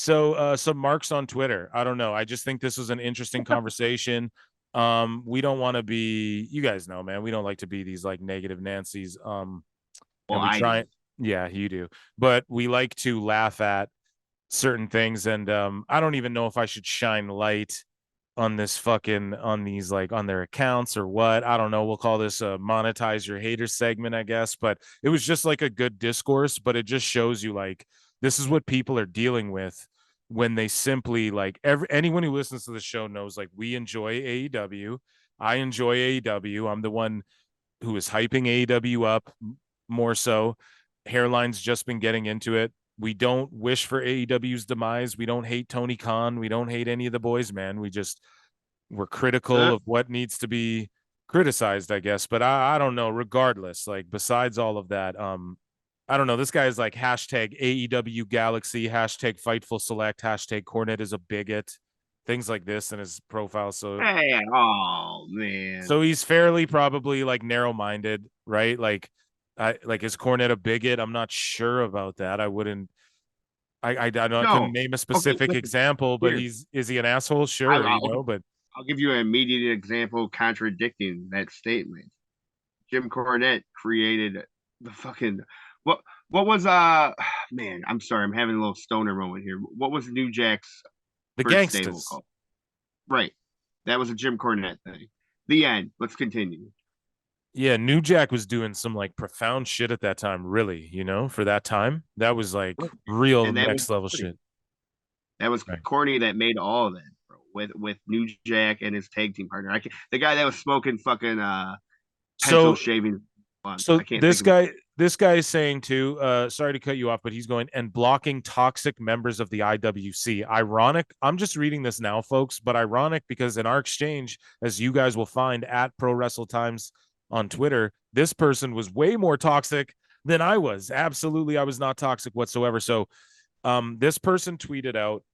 So some marks on Twitter. I don't know. I just think this was an interesting conversation. We don't want to be, you guys know, man, we don't like to be these like negative Nancy's. Well, And we I do. try, yeah, you do, but we like to laugh at certain things. And I don't even know if I should shine light on this fucking on these like on their accounts or what. I don't know. We'll call this a monetize your haters segment, I guess. But it was just like a good discourse, but it just shows you like this is what people are dealing with when they simply like anyone who listens to the show knows like we enjoy AEW. I enjoy AEW. I'm the one who is hyping AEW up more so. Hairline's just been getting into it. We don't wish for AEW's demise. We don't hate Tony Khan. We don't hate any of the boys, man. We're critical Uh, of what needs to be criticized, I guess. But I don't know. Regardless, like besides all of that, I don't know. This guy is like hashtag AEW Galaxy, hashtag Fightful Select, hashtag Cornette is a bigot, things like this in his profile. So hey, oh man. so he's fairly probably like narrow-minded, right? Like I like is Cornette a bigot? I'm not sure about that. I wouldn't I don't I couldn't No. name a Okay, specific listen. example, but Here, he's is he an asshole? I, Sure, I'll, but I'll give you an immediate example contradicting that statement. Jim Cornette created the fucking what? What was man? I'm sorry, I'm having a little stoner moment here. What was New Jack's the first stable gangsters. called? Right, that was a Jim Cornette thing. The end. Let's continue. Yeah, New Jack was doing some like profound shit at that time, really, for that time. That was like real And that was next level Corny. shit. That was Right. Corny that made all of that, bro. With New Jack and his tag team partner. The guy that was smoking fucking pencil So shaving blunts. so I can't think this of his guy this guy is saying too, sorry to cut you off, but he's going and blocking toxic members of the IWC. Ironic. I'm just reading this now, folks, but ironic because in our exchange, as you guys will find at Pro Wrestle Times on Twitter, this person was way more toxic than I was. Absolutely, I was not toxic whatsoever. So this person tweeted out,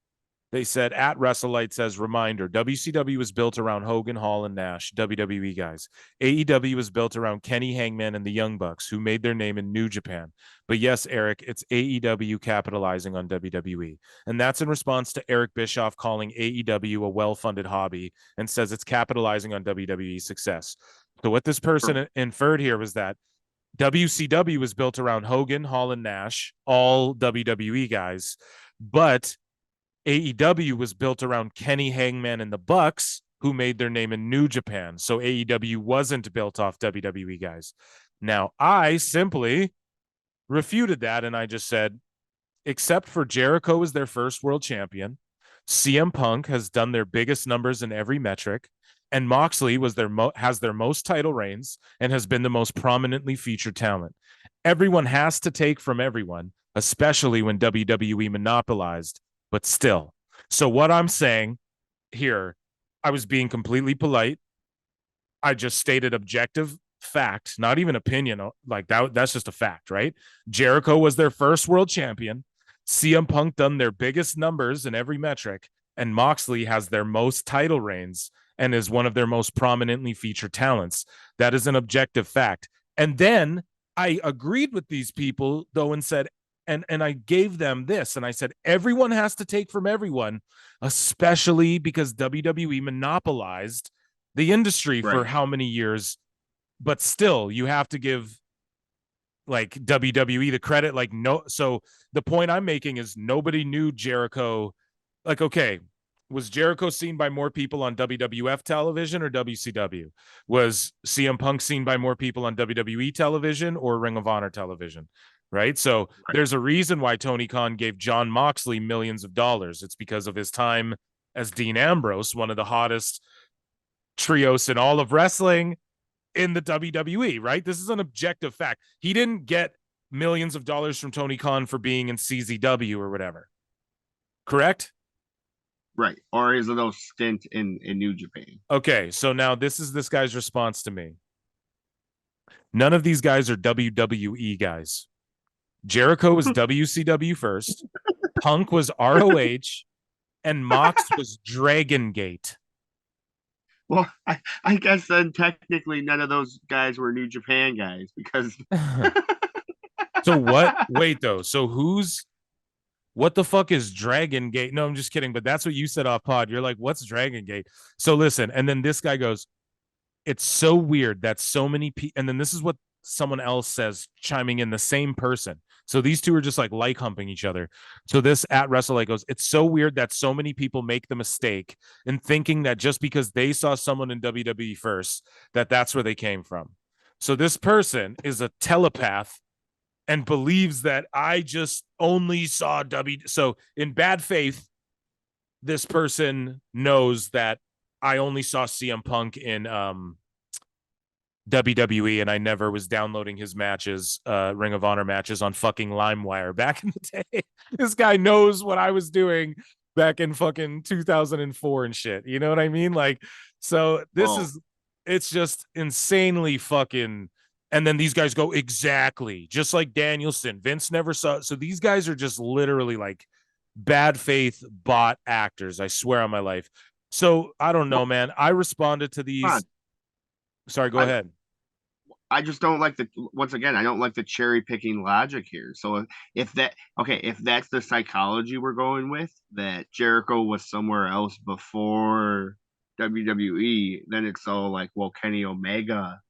they said at WrestleLight says, reminder, WCW was built around Hogan, Hall, and Nash, WWE guys. AEW was built around Kenny Hangman and the Young Bucks, who made their name in New Japan. But yes, Eric, it's AEW capitalizing on WWE. And that's in response to Eric Bischoff calling AEW a well-funded hobby and says it's capitalizing on WWE's success. So what this person inferred here was that WCW was built around Hogan, Hall, and Nash, all WWE guys, but AEW was built around Kenny Hangman and the Bucks, who made their name in New Japan. So AEW wasn't built off WWE guys. Now, I simply refuted that and I just said, except for Jericho as their first world champion, CM Punk has done their biggest numbers in every metric, and Moxley has their most title reigns and has been the most prominently featured talent. Everyone has to take from everyone, especially when WWE monopolized, but still. So what I'm saying here, I was being completely polite. I just stated objective fact, not even opinion. Like that's just a fact, right? Jericho was their first world champion. CM Punk done their biggest numbers in every metric, and Moxley has their most title reigns and is one of their most prominently featured talents. That is an objective fact. And then I agreed with these people though and said, and I gave them this, and I said everyone has to take from everyone, especially because WWE monopolized the industry for right. how many years, but still you have to give like WWE the credit. Like, no, so the point I'm making is nobody knew Jericho. Like, okay, was Jericho seen by more people on WWF television or WCW? Was CM Punk seen by more people on WWE television or Ring of Honor television? Right. So Right. there's a reason why Tony Khan gave John Moxley millions of dollars. It's because of his time as Dean Ambrose, one of the hottest trios in all of wrestling in the WWE, right? This is an objective fact. He didn't get millions of dollars from Tony Khan for being in CZW or whatever. Correct? Right. Or his little stint in New Japan. Okay, so now this is this guy's response to me. None of these guys are WWE guys. Jericho was WCW first, Punk was ROH, and Mox was Dragon Gate. Well, I guess then technically none of those guys were New Japan guys because So what? Wait though. So who's what the fuck is Dragon Gate? No, I'm just kidding. But that's what you said off pod. You're like, what's Dragon Gate? So listen. And then this guy goes, it's so weird that so many people, and then this is what someone else says, chiming in, the same person. So these two are just like humping each other. So this at WrestleLight goes, it's so weird that so many people make the mistake in thinking that just because they saw someone in WWE first, that that's where they came from. So this person is a telepath and believes that I just only saw W. So in bad faith, this person knows that I only saw CM Punk in WWE, and I never was downloading his matches, Ring of Honor matches on fucking LimeWire back in the day. This guy knows what I was doing back in fucking 2004 and shit. You know what I mean? Like, so it's just insanely fucking. And then these guys go, exactly, just like Danielson. Vince never saw. So these guys are just literally like bad faith bot actors. I swear on my life. So I don't know, man. I responded to these. Sorry, go ahead. I just don't like once again, I don't like the cherry picking logic here. So if that's the psychology we're going with, that Jericho was somewhere else before WWE, then it's all like, well, Kenny Omega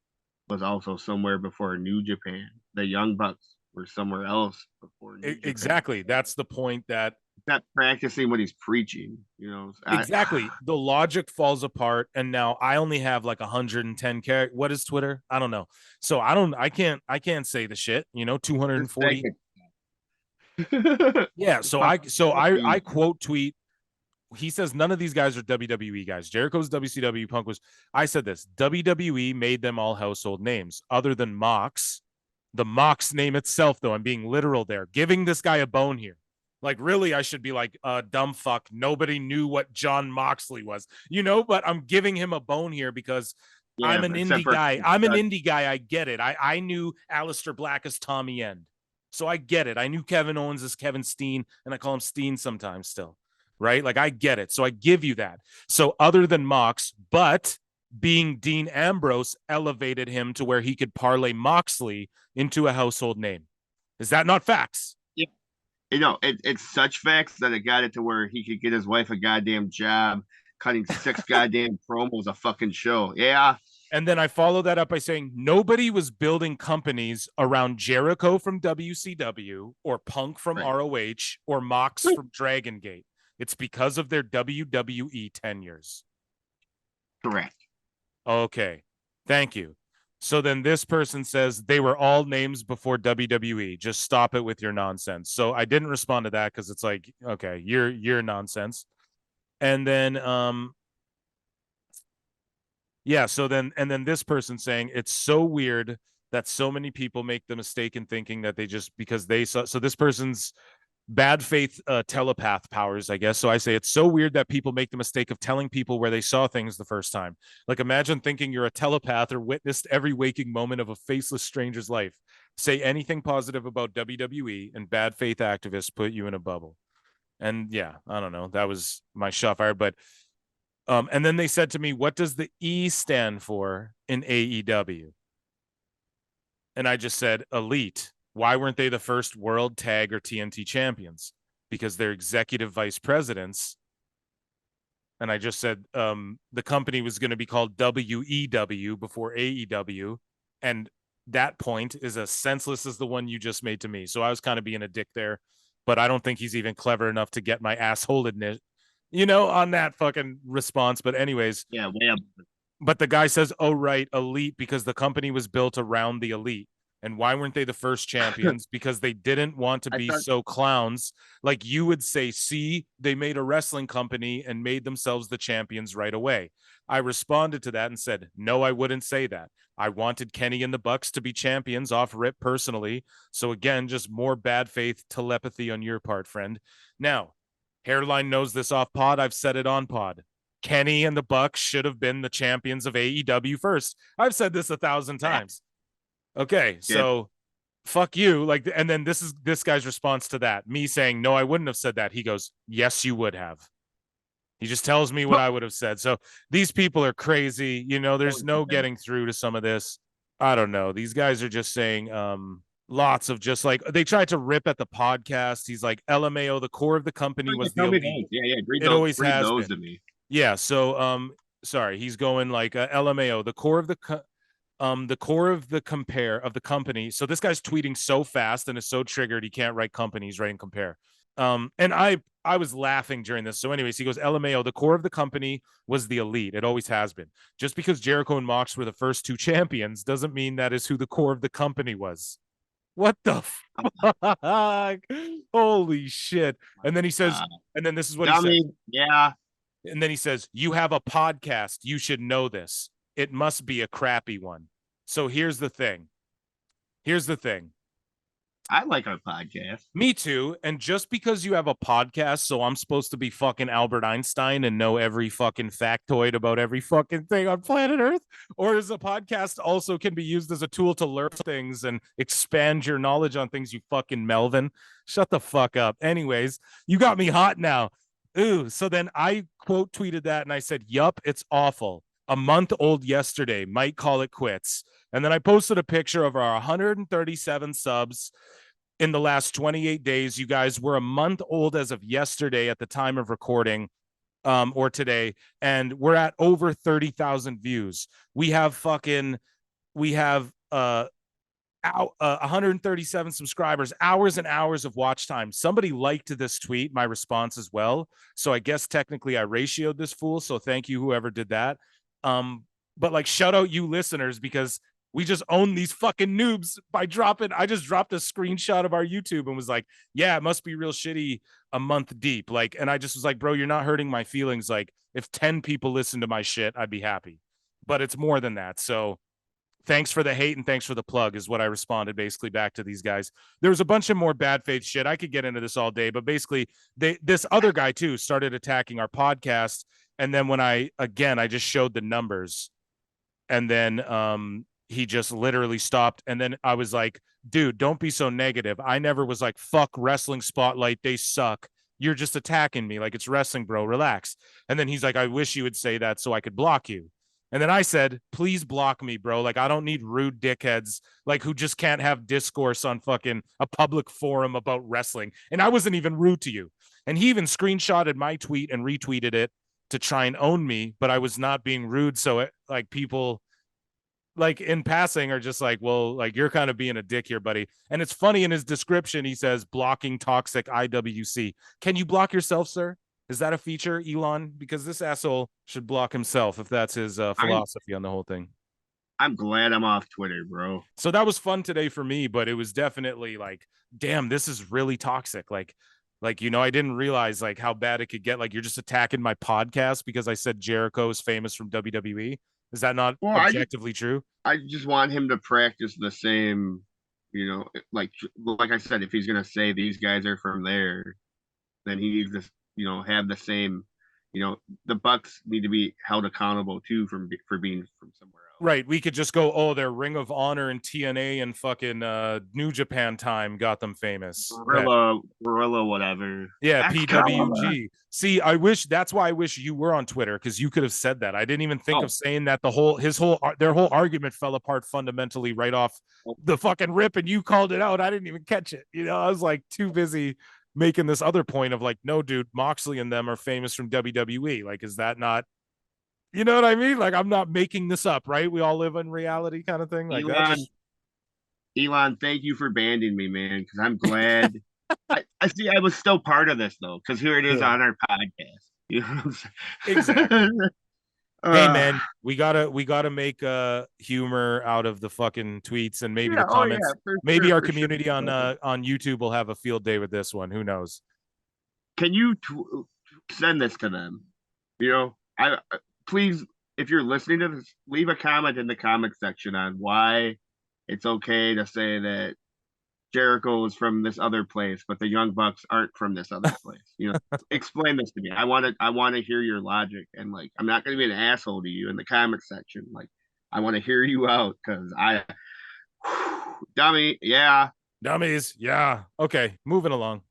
was also somewhere before New Japan. The Young Bucks were somewhere else before New Japan. Exactly. That's the point, that not practicing what he's preaching, you know. Exactly. The logic falls apart, and now I only have like 110 characters. What is Twitter? I don't know. So I can't say the shit, you know, 240. Yeah, so I quote tweet. He says none of these guys are WWE guys. Jericho's WCW, Punk was. I said this. WWE made them all household names other than Mox. The Mox name itself, though, I'm being literal there, giving this guy a bone here. Like, really, I should be like, dumb fuck. Nobody knew what John Moxley was, you know, but I'm giving him a bone here because I'm an indie guy. I'm an indie guy. I get it. I knew Aleister Black as Tommy End. So I get it. I knew Kevin Owens as Kevin Steen, and I call him Steen sometimes still, right? Like, I get it. So I give you that. So other than Mox, but being Dean Ambrose elevated him to where he could parlay Moxley into a household name. Is that not facts? You know, it's such facts that it got it to where he could get his wife a goddamn job cutting 6 goddamn promos a fucking show. Yeah. And then I follow that up by saying nobody was building companies around Jericho from WCW or Punk from ROH or Mox from Dragon Gate. It's because of their WWE tenures. Correct. Okay. Thank you. So then this person says they were all names before WWE. Just stop it with your nonsense. So I didn't respond to that because it's like, okay, you're nonsense. And then yeah, so then this person saying it's so weird that so many people make the mistake in thinking that they just because they saw. So this person's bad faith telepath powers, I guess. So I say it's so weird that people make the mistake of telling people where they saw things the first time. Like, imagine thinking you're a telepath or witnessed every waking moment of a faceless stranger's life. Say anything positive about WWE, and bad faith activists put you in a bubble. And yeah, I don't know. That was my shot fired. But and then they said to me, what does the E stand for in AEW? And I just said elite. Why weren't they the first world tag or TNT champions? Because they're executive vice presidents. And I just said the company was going to be called WEW before AEW. And that point is as senseless as the one you just made to me. So I was kind of being a dick there. But I don't think he's even clever enough to get my assholedness, you know, on that fucking response. But anyways. Yeah. But the guy says, oh, right, elite, because the company was built around the elite. And why weren't they the first champions? Because they didn't want to be so clowns. Like you would say, see, they made a wrestling company and made themselves the champions right away. I responded to that and said, no, I wouldn't say that. I wanted Kenny and the Bucks to be champions off rip personally. So again, just more bad faith telepathy on your part, friend. Now, Hairline knows this off pod. I've said it on pod. Kenny and the Bucks should have been the champions of AEW first. I've said this 1,000 times. Okay, so fuck you. Like, and then this guy's response to that, me saying, no, I wouldn't have said that. He goes, yes, you would have. He just tells me what I would have said. So these people are crazy. You know, there's no getting through to some of this. I don't know. These guys are just saying, Lots of just like they tried to rip at the podcast. He's like, LMAO, the core of the company was the Tell me elite. those. Yeah, yeah. It always Read has those been. to me. Yeah. So sorry, he's going like LMAO, the core of the compare of the company. So this guy's tweeting so fast and is so triggered he can't write company, he's writing compare. And I was laughing during this. So, anyways, he goes, LMAO, the core of the company was the elite. It always has been. Just because Jericho and Mox were the first two champions doesn't mean that is who the core of the company was. What the fuck? Holy shit. And then he says, and then this is what he says. Yeah. And then he says, you have a podcast. You should know this. It must be a crappy one. So here's the thing. I like our podcast. Me too. And just because you have a podcast, so I'm supposed to be fucking Albert Einstein and know every fucking factoid about every fucking thing on planet Earth? Or is a podcast also can be used as a tool to learn things and expand your knowledge on things, you fucking Melvin? Shut the fuck up. Anyways, you got me hot now. Ooh. So then I quote tweeted that and I said, yup, it's awful. A month old yesterday. Might call it quits. And then I posted a picture of our 137 subs in the last 28 days. You guys were a month old as of yesterday at the time of recording, or today, and we're at over 30,000 views. We have 137 subscribers, hours and hours of watch time. Somebody liked this tweet, my response as well. So I guess technically I ratioed this fool. So thank you, whoever did that. But like, shout out you listeners, because we just own these fucking noobs by I just dropped a screenshot of our YouTube and was like, yeah, it must be real shitty a month deep. Like, and I just was like, bro, you're not hurting my feelings. Like, if 10 people listen to my shit, I'd be happy. But it's more than that. So thanks for the hate and thanks for the plug is what I responded basically back to these guys. There was a bunch of more bad faith shit. I could get into this all day, but basically this other guy too started attacking our podcast. And then when I just showed the numbers, and then he just literally stopped. And then I was like, dude, don't be so negative. I never was like, fuck Wrestling Spotlight, they suck. You're just attacking me like it's wrestling, bro. Relax. And then he's like, I wish you would say that so I could block you. And then I said, please block me, bro. Like, I don't need rude dickheads like who just can't have discourse on fucking a public forum about wrestling. And I wasn't even rude to you. And he even screenshotted my tweet and retweeted it to try and own me, but I was not being rude. So like people like in passing are just like, well, like you're kind of being a dick here, buddy. And it's funny, in his description, he says blocking toxic IWC. Can you block yourself, sir? Is that a feature, Elon? Because this asshole should block himself if that's his philosophy on the whole thing. I'm glad I'm off Twitter, bro. So that was fun today for me, but it was definitely like, damn, this is really toxic. Like, you know, I didn't realize like how bad it could get. Like, you're just attacking my podcast because I said Jericho is famous from WWE. Is that not objectively true? I just want him to practice the same, like I said, if he's gonna say these guys are from there, then he needs to, have the same, the Bucks need to be held accountable too for being from somewhere else. Right. We could just go, oh, their Ring of Honor and TNA and fucking New Japan time got them famous. Gorilla, whatever. Yeah, PWG. See, that's why I wish you were on Twitter, because you could have said that. I didn't even think of saying that. Their whole argument fell apart fundamentally right off the fucking rip, and you called it out. I didn't even catch it. You know, I was like too busy making this other point of like, no, dude, Moxley and them are famous from WWE. Like, is that not? You know what I mean? Like, I'm not making this up, right? We all live in reality kind of thing. Like Elon, thank you for banding me, man, because I'm glad. I see I was still part of this, though, because here it is on our podcast. You know what I'm saying? Exactly. Hey, man, we gotta make humor out of the fucking tweets, and maybe the comments. Maybe our community on YouTube will have a field day with this one. Who knows? Can you send this to them? You know, please, if you're listening to this, leave a comment in the comment section on why it's okay to say that Jericho is from this other place, but the Young Bucks aren't from this other place. You know, explain this to me. I want to hear your logic, and like, I'm not going to be an asshole to you in the comment section. Like, I want to hear you out, because dummies, yeah. Okay, moving along.